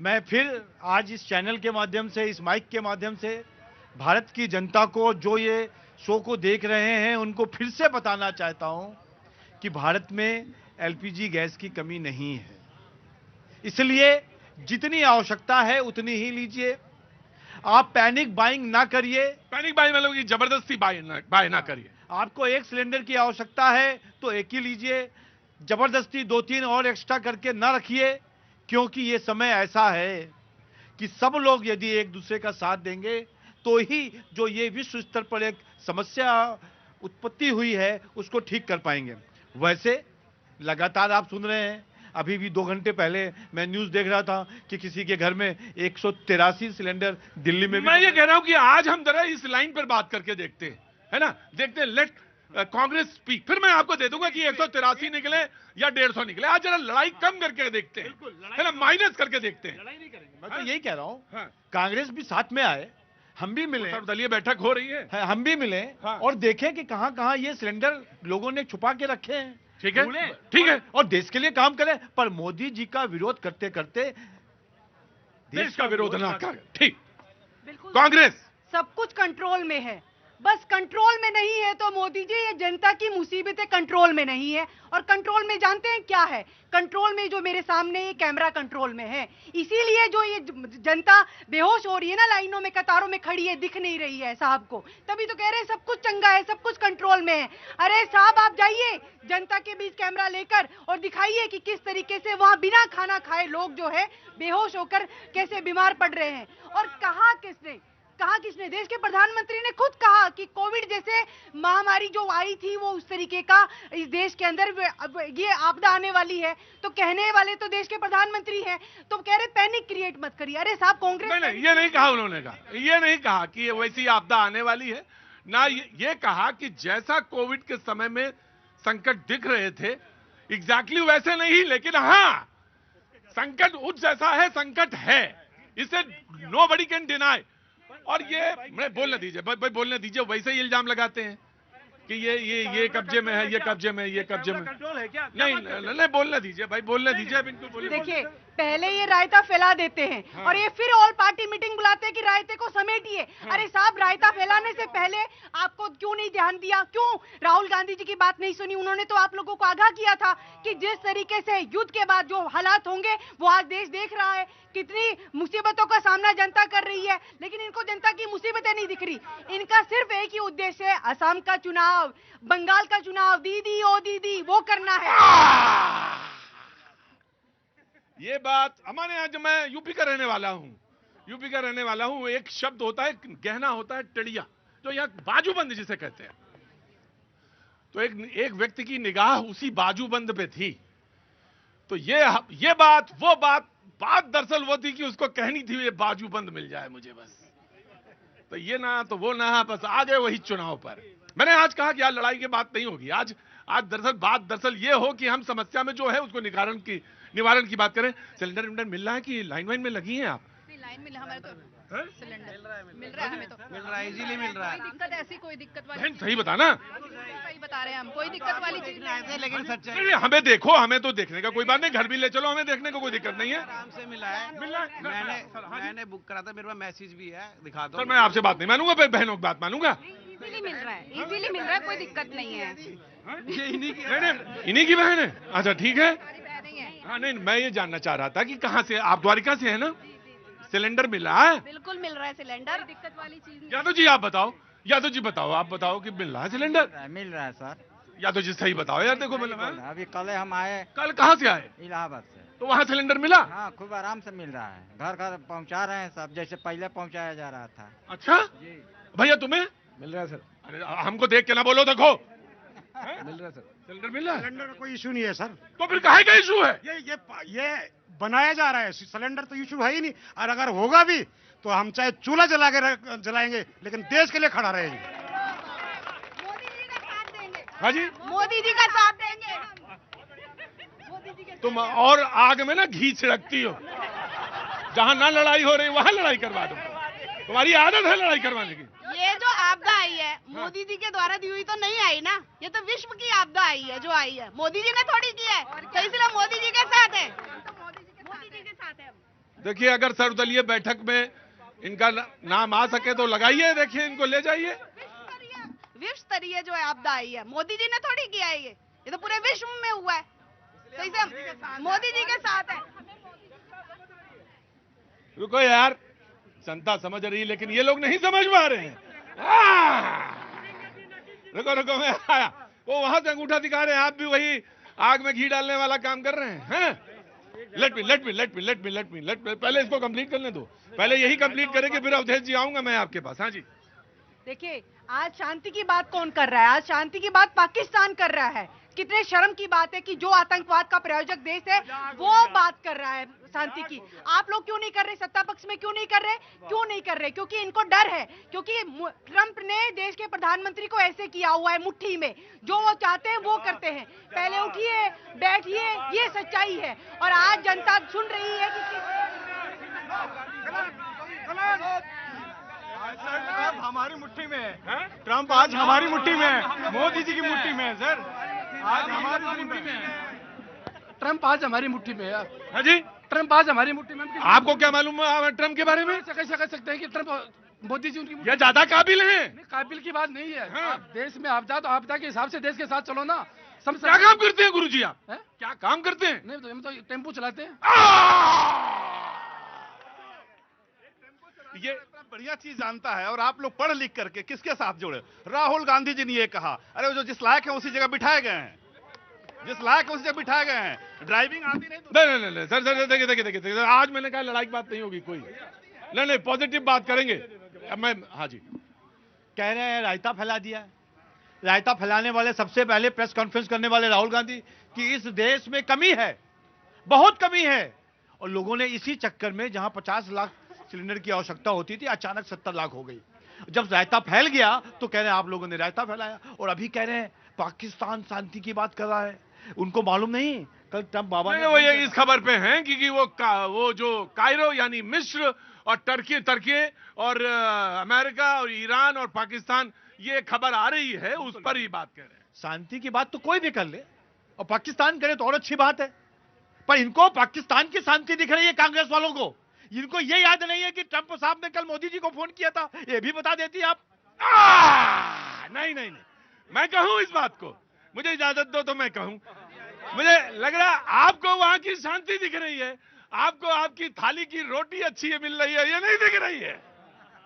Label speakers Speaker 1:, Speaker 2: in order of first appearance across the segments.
Speaker 1: मैं फिर आज इस चैनल के माध्यम से, इस माइक के माध्यम से भारत की जनता को, जो ये शो को देख रहे हैं, उनको फिर से बताना चाहता हूं कि भारत में एलपीजी गैस की कमी नहीं है। इसलिए जितनी आवश्यकता है उतनी ही लीजिए। आप पैनिक बाइंग ना करिए।
Speaker 2: पैनिक बाय मतलब कि जबरदस्ती बाय ना करिए।
Speaker 1: आपको एक सिलेंडर की आवश्यकता है तो एक ही लीजिए। जबरदस्ती 2-3 और एक्स्ट्रा करके ना रखिए, क्योंकि ये समय ऐसा है कि सब लोग यदि एक दूसरे का साथ देंगे तो ही जो ये विश्व स्तर पर एक समस्या उत्पत्ति हुई है उसको ठीक कर पाएंगे। वैसे लगातार आप सुन रहे हैं, अभी भी 2 घंटे पहले मैं न्यूज देख रहा था कि किसी के घर में 183 सिलेंडर दिल्ली में।
Speaker 2: मैं ये कह रहा हूं कि आज हम जरा इस लाइन पर बात करके देखते हैं, है ना, देखते हैं, लेट कांग्रेस स्पीक, फिर मैं आपको दे दूंगा कि 183 निकले या 150 निकले। आज जरा लड़ाई कम करके देखते हैं, है ना, माइनस करके देखते हैं।
Speaker 1: लड़ाई नहीं करेंगे, मैं तो यही कह रहा हूं।
Speaker 2: हाँ।
Speaker 1: कांग्रेस भी साथ में आए, हम भी मिले,
Speaker 2: सर्वदलीय बैठक हो रही है,
Speaker 1: हम भी मिले,
Speaker 2: हाँ।
Speaker 1: और देखें कि कहां कहां ये सिलेंडर लोगों ने छुपा के रखे हैं।
Speaker 2: ठीक है, ठीक है,
Speaker 1: और देश के लिए काम करें। पर मोदी जी का विरोध करते करते
Speaker 2: देश का विरोध ना करें। ठीक,
Speaker 3: बिल्कुल
Speaker 2: कांग्रेस
Speaker 3: सब कुछ कंट्रोल में है, बस कंट्रोल में नहीं है तो मोदी जी ये जनता की मुसीबतें कंट्रोल में नहीं है। और कंट्रोल में जानते हैं क्या है? कंट्रोल में जो मेरे सामने ये कैमरा कंट्रोल में है, इसीलिए जो ये जनता बेहोश हो रही है ना, लाइनों में कतारों में खड़ी है, दिख नहीं रही है साहब को, तभी तो कह रहे हैं सब कुछ चंगा है, सब कुछ कंट्रोल में है। अरे साहब आप जाइए जनता के बीच कैमरा लेकर और दिखाइए कि किस तरीके से वहां बिना खाना खाए लोग जो है बेहोश होकर कैसे बीमार पड़ रहे हैं। और कहा किसने, देश के प्रधानमंत्री ने खुद कहा कि कोविड जैसे महामारी जो आई थी वो उस तरीके का इस देश के अंदर ये आपदा आने वाली है, तो कहने वाले तो देश के प्रधानमंत्री हैं, तो कह रहे पैनिक क्रिएट मत करिए। अरे साहब कांग्रेस
Speaker 2: नहीं, ये नहीं कहा उन्होंने, कहा ये नहीं कहा कि वैसी आपदा आने वाली है ना, ये कहा कि जैसा कोविड के समय में संकट दिख रहे थे एग्जैक्टली वैसे नहीं, लेकिन हाँ संकट उस जैसा है, संकट है, इसे नोबडी कैन डिनाई। और ये मैं बोलने दीजिए भाई, बोलने दीजिए। वैसे ही इल्जाम लगाते हैं कि ये कब्जे में है, ये कब्जे में, ये कब्जे में।
Speaker 1: कंट्रोल है क्या?
Speaker 2: नहीं, बोलने दीजिए भाई, बोलने दीजिए, बिल्कुल बोलने।
Speaker 3: देखिए पहले ये रायता फैला देते हैं, हाँ। और ये फिर ऑल पार्टी मीटिंग बुलाते हैं कि रायते को समेटिए। हाँ। अरे साहब रायता फैलाने से पहले आपको क्यों नहीं ध्यान दिया? क्यों राहुल गांधी जी की बात नहीं सुनी? उन्होंने तो आप लोगों को आगाह किया था कि जिस तरीके से युद्ध के बाद जो हालात होंगे वो आज देश देख रहा है, कितनी मुसीबतों का सामना जनता कर रही है, लेकिन इनको जनता की मुसीबतें नहीं दिख रही। इनका सिर्फ एक ही उद्देश्य है, असम का चुनाव, बंगाल का चुनाव, दीदी ओ दीदी वो करना है।
Speaker 2: ये बात हमारे यहाँ, जो मैं यूपी का रहने वाला हूं, एक शब्द होता है, गहना होता है टिड़िया, जो यहाँ बाजूबंद जिसे कहते हैं। तो एक व्यक्ति की निगाह उसी बाजूबंद पे थी, तो ये बात वो बात दरअसल वो थी कि उसको कहनी थी ये बाजूबंद मिल जाए मुझे बस, तो ये ना तो वो ना, बस आ गए वही चुनाव पर। मैंने आज कहा कि यार लड़ाई की बात नहीं होगी, आज दरअसल ये हो कि हम समस्या में जो है उसको निवारण की बात करें। सिलेंडर मिल रहा है कि लाइन में लगी हैं आप?
Speaker 4: लाइन में हमारे तो सिलेंडर मिल रहा है, हमें तो
Speaker 5: मिल रहा है, इजीली मिल रहा है।
Speaker 4: दिक्कत ऐसी कोई दिक्कत वाली
Speaker 2: बहन सही बता ना,
Speaker 4: सही बता रहे हैं हम, कोई दिक्कत वाली चीज नहीं है।
Speaker 5: लेकिन सच्चाई
Speaker 2: नहीं, हमें देखो, हमें तो देखने का कोई बात नहीं, घर भी ले चलो, हमें देखने को कोई दिक्कत नहीं है।
Speaker 5: आराम से मिला है। मैंने बुक करा था, मेरे पास मैसेज भी है, दिखा दो।
Speaker 2: सर मैं आपसे बात नहीं मानूंगा, बहनों की बात मानूंगा।
Speaker 4: इजीली मिल रहा है, इजीली मिल रहा है, कोई दिक्कत नहीं है।
Speaker 5: ये
Speaker 2: इन्हीं की बहन है? अच्छा ठीक है।
Speaker 4: हमारी बहनें हैं।
Speaker 2: हाँ नहीं, मैं ये जानना चाह रहा था कि कहाँ से आप, द्वारिका से है ना? सिलेंडर मिला है?
Speaker 4: बिल्कुल मिल रहा है सिलेंडर, दिक्कत वाली चीज नहीं।
Speaker 2: यादव जी आप बताओ, आप बताओ कि मिल रहा है सिलेंडर?
Speaker 5: मिल रहा है सर।
Speaker 2: यादव जी सही बताओ यार, देखो मिल रहा है।
Speaker 5: अभी कल हम आए।
Speaker 2: कल कहाँ से आए?
Speaker 5: इलाहाबाद से।
Speaker 2: तो वहाँ सिलेंडर मिला?
Speaker 5: हाँ खूब आराम से मिल रहा है, घर घर पहुँचा रहे हैं सब, जैसे पहले पहुँचाया जा रहा था।
Speaker 2: अच्छा
Speaker 5: जी
Speaker 2: भैया तुम्हें
Speaker 5: मिल रहा है सर।
Speaker 2: अरे हमको देख के ना बोलो, देखो
Speaker 5: मिल रहा है सर।
Speaker 2: सिलेंडर मिल रहा है?
Speaker 1: सिलेंडर का कोई इशू नहीं है सर।
Speaker 2: तो फिर काहे का इशू है?
Speaker 1: ये बनाया जा रहा है, सिलेंडर तो इशू है ही नहीं। और अगर होगा भी तो हम चाहे चूल्हा जलाएंगे, लेकिन देश के लिए खड़ा रहेंगे।
Speaker 4: मोदी जी का साथ देंगे।
Speaker 2: हाँ जी,
Speaker 4: मोदी जी का साथ देंगे।
Speaker 2: तुम और आग में ना घी छिड़कती हो, जहां ना लड़ाई हो रही वहां लड़ाई करवा दो। तुम्हारी आदत है लड़ाई करवाने की।
Speaker 4: ये जो आपदा आई है मोदी जी के द्वारा दी हुई तो नहीं आई ना, ये तो विश्व की आपदा आई है, जो आई है मोदी जी ने थोड़ी की है, तो इसलिए मोदी जी के साथ है। मोदी जी के साथ है।
Speaker 2: देखिए, अगर सर्वदलीय बैठक में इनका नाम आ सके तो लगाइए, देखिए इनको ले जाइए।
Speaker 4: विश्व स्तरीय जो है आपदा आई है, मोदी जी ने थोड़ी किया है, ये तो पूरे विश्व में हुआ है, तो इसे मोदी जी के साथ है।
Speaker 2: रुको यार, जनता समझ रही, लेकिन ये लोग नहीं समझ पा रहे हैं। रुको रुको, मैं आया। वो वहां से अंगूठा दिखा रहे हैं, आप भी वही आग में घी डालने वाला काम कर रहे हैं। लेट मी पहले इसको कंप्लीट करने दो, पहले यही कंप्लीट करेंगे, फिर अवधेश जी आऊंगा मैं आपके पास। हाँ जी,
Speaker 3: देखिए, आज शांति की बात कौन कर रहा है? आज शांति की बात पाकिस्तान कर रहा है। कितने शर्म की बात है कि जो आतंकवाद का प्रायोजक देश है वो बात कर रहा है शांति की। आप लोग क्यों नहीं कर रहे? सत्ता पक्ष में क्यों नहीं कर रहे? क्यों नहीं कर रहे? क्योंकि इनको डर है, क्योंकि ट्रंप ने देश के प्रधानमंत्री को ऐसे किया हुआ है, मुट्ठी में जो वो चाहते हैं वो करते हैं। पहले उठिए, बैठिए, ये सच्चाई है। और आज जनता सुन रही है कि
Speaker 5: ट्रंप हमारी मुट्ठी में है। ट्रंप आज हमारी मुट्ठी में है, मोदी जी की मुट्ठी में है सर। आज हमारी मुट्ठी में है
Speaker 6: ट्रंप, आज हमारी मुट्ठी में है।
Speaker 2: हाँ जी,
Speaker 6: ट्रंप आज हमारी मुट्ठी में।
Speaker 2: आपको क्या मालूम है ट्रंप के बारे में?
Speaker 6: कैसे कह सकते हैं कि ट्रंप मोदी जी उनकी
Speaker 2: ये ज्यादा काबिल हैं?
Speaker 6: काबिल की बात नहीं है।
Speaker 2: हाँ।
Speaker 6: आप देश में आपदा तो आपदा के हिसाब से देश के साथ चलो ना।
Speaker 2: क्या काम करते हैं गुरुजी आप?
Speaker 6: है?
Speaker 2: क्या काम करते हैं?
Speaker 6: नहीं तो हम तो टेम्पो चलाते हैं।
Speaker 1: ये बढ़िया चीज जानता है, और आप लोग पढ़ लिख करके किसके साथ जुड़े? राहुल गांधी जी ने ये कहा, अरे वो जो जिस लायक है उसी जगह बिठाए गए हैं, जिस लायक है उसी जगह बिठाए गए हैं। ड्राइविंग आती नहीं तो
Speaker 2: नहीं सर, देखिए, आज मैंने कहा लड़ाई की बात नहीं होगी कोई। नहीं, पॉजिटिव बात करेंगे। अब मैं, हाँ जी,
Speaker 1: कह रहे हैं रायता फैला दिया। रायता फैलाने वाले सबसे पहले प्रेस कॉन्फ्रेंस करने वाले राहुल गांधी कि इस देश में कमी है, बहुत कमी है। और लोगों ने इसी चक्कर में, जहां 50 लाख सिलेंडर की आवश्यकता होती थी, अचानक 70 लाख हो गई। जब रायता फैल गया तो कह रहे हैं आप लोगों ने रायता फैलाया, और अभी कह रहे हैं पाकिस्तान शांति की बात कर रहा है। उनको मालूम नहीं कल ट्रंप बाबा ने
Speaker 2: वो ये इस खबर पे हैं क्योंकि वो जो कायरो यानी मिस्र और टर्की और अमेरिका और ईरान और पाकिस्तान, ये खबर आ रही है, उस पर ही बात कर रहे हैं।
Speaker 1: शांति की बात तो कोई भी कर ले, और पाकिस्तान करे तो और अच्छी बात है, पर इनको पाकिस्तान की शांति दिख रही है कांग्रेस वालों को। इनको ये याद नहीं है कि ट्रंप साहब ने कल मोदी जी को फोन किया था, ये भी बता देती आप।
Speaker 2: नहीं, मैं कहूं इस बात को, मुझे इजाजत दो तो मैं कहूं। मुझे लग रहा है आपको वहां की शांति दिख रही है, आपको आपकी थाली की रोटी अच्छी है मिल रही है, ये नहीं दिख रही है।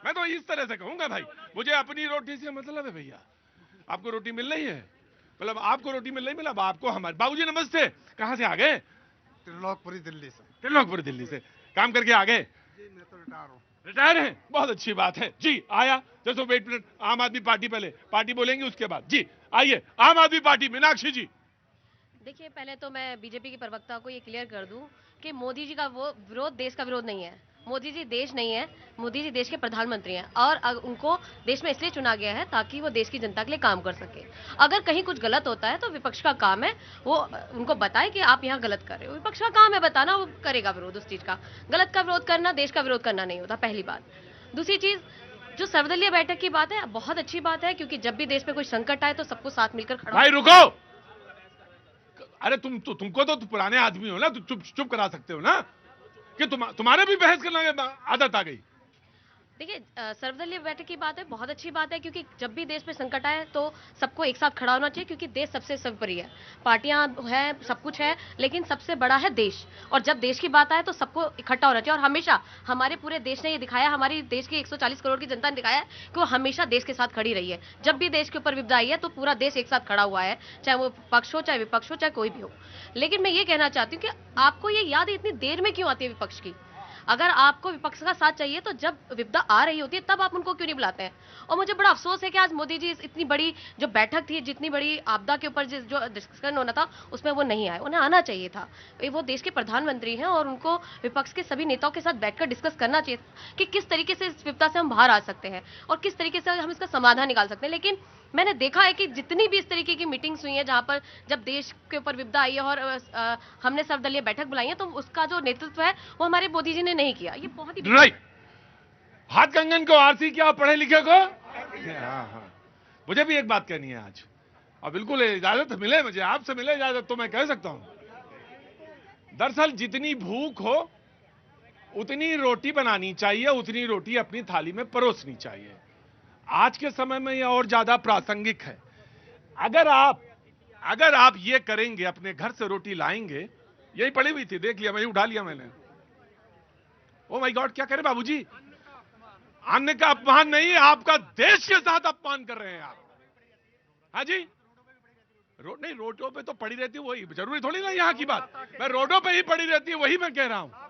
Speaker 2: मैं तो इस तरह से कहूंगा भाई, मुझे अपनी रोटी से मतलब है भैया। आपको रोटी मिल रही है, मतलब आपको रोटी मिल रही, मतलब आपको हमारे। बाबूजी नमस्ते, कहां से आ गए?
Speaker 5: त्रिलोकपुरी दिल्ली से।
Speaker 2: त्रिलोकपुरी दिल्ली से काम करके आ गए?
Speaker 5: जी मैं तो रिटायर हूँ।
Speaker 2: रिटायर हैं, बहुत अच्छी बात है जी। आया जैसे वेट मिनट, आम आदमी पार्टी पहले पार्टी बोलेंगे उसके बाद। जी आइए, आम आदमी पार्टी, मीनाक्षी जी।
Speaker 7: देखिए, पहले तो मैं बीजेपी के प्रवक्ता को ये क्लियर कर दूं कि मोदी जी का वो विरोध देश का विरोध नहीं है। मोदी जी देश नहीं है, मोदी जी देश के प्रधानमंत्री हैं, और उनको देश में इसलिए चुना गया है ताकि वो देश की जनता के लिए काम कर सके। अगर कहीं कुछ गलत होता है तो विपक्ष का काम है वो उनको बताए कि आप यहाँ गलत कर रहे हो। विपक्ष का काम है बताना, वो करेगा विरोध उस चीज का। गलत का विरोध करना देश का विरोध करना नहीं होता, पहली बात। दूसरी चीज, जो सर्वदलीय बैठक की बात है, बहुत अच्छी बात है, क्योंकि जब भी देश में कोई संकट आए तो सबको साथ मिलकर खड़ा।
Speaker 2: भाई रुको, अरे तुमको तो पुराने आदमी हो ना, तो चुप करा सकते हो ना, कि तुम्हारे भी बहस करने की आदत आ गई।
Speaker 7: देखिए, सर्वदलीय बैठक की बात है, बहुत अच्छी बात है, क्योंकि जब भी देश में संकट आए तो सबको एक साथ खड़ा होना चाहिए, क्योंकि देश सबसे सर्वोपरि है। पार्टियां हैं, सब कुछ है, लेकिन सबसे बड़ा है देश। और जब देश की बात आए तो सबको इकट्ठा होना चाहिए। और हमेशा हमारे पूरे देश ने ये दिखाया, हमारी देश की 140 करोड़ की जनता ने दिखाया है कि वो हमेशा देश के साथ खड़ी रही है। जब भी देश के ऊपर विपदा आई है तो पूरा देश एक साथ खड़ा हुआ है, चाहे वो पक्ष हो, चाहे विपक्ष हो, चाहे कोई भी हो। लेकिन मैं ये कहना चाहती हूँ कि आपको ये याद इतनी देर में क्यों आती है विपक्ष की? अगर आपको विपक्ष का साथ चाहिए तो जब विपदा आ रही होती है तब आप उनको क्यों नहीं बुलाते हैं? और मुझे बड़ा अफसोस है कि आज मोदी जी इतनी बड़ी जो बैठक थी, जितनी बड़ी आपदा के ऊपर जो डिस्कशन होना था, उसमें वो नहीं आए। उन्हें आना चाहिए था। वो देश के प्रधानमंत्री हैं और उनको विपक्ष के सभी नेताओं के साथ बैठकर डिस्कस करना चाहिए कि किस तरीके से इस विपदा से हम बाहर आ सकते हैं और किस तरीके से हम इसका समाधान निकाल सकते हैं। लेकिन मैंने देखा है कि जितनी भी इस तरीके की मीटिंग्स हुई हैं जहां पर जब देश के ऊपर विपदा आई है और हमने सर्वदलीय बैठक बुलाई है, तो उसका जो नेतृत्व है वो हमारे मोदी जी ने नहीं किया। ये बहुत ही
Speaker 2: राइट। हाथ कंगन को आरसी क्या, पढ़े लिखे को? हाँ। मुझे भी एक बात कहनी है आज, और बिल्कुल इजाजत मिले मुझे, आपसे मिले इजाजत तो मैं कह सकता हूं। दरअसल जितनी भूख हो उतनी रोटी बनानी चाहिए, उतनी रोटी अपनी थाली में परोसनी चाहिए। आज के समय में यह और ज्यादा प्रासंगिक है। अगर आप ये करेंगे, अपने घर से रोटी लाएंगे, यही पड़ी हुई थी, देख लिया, मैं उठा लिया मैंने। ओ माय गॉड, क्या करे बाबूजी, अन्न का अपमान नहीं है, आपका देश के साथ अपमान कर रहे हैं आप। हाँ जी, नहीं, रोडों पे तो पड़ी रहती है, वही जरूरी थोड़ी ना यहाँ की बात, मैं रोडों पे ही पड़ी रहती है, वही मैं कह रहा हूं।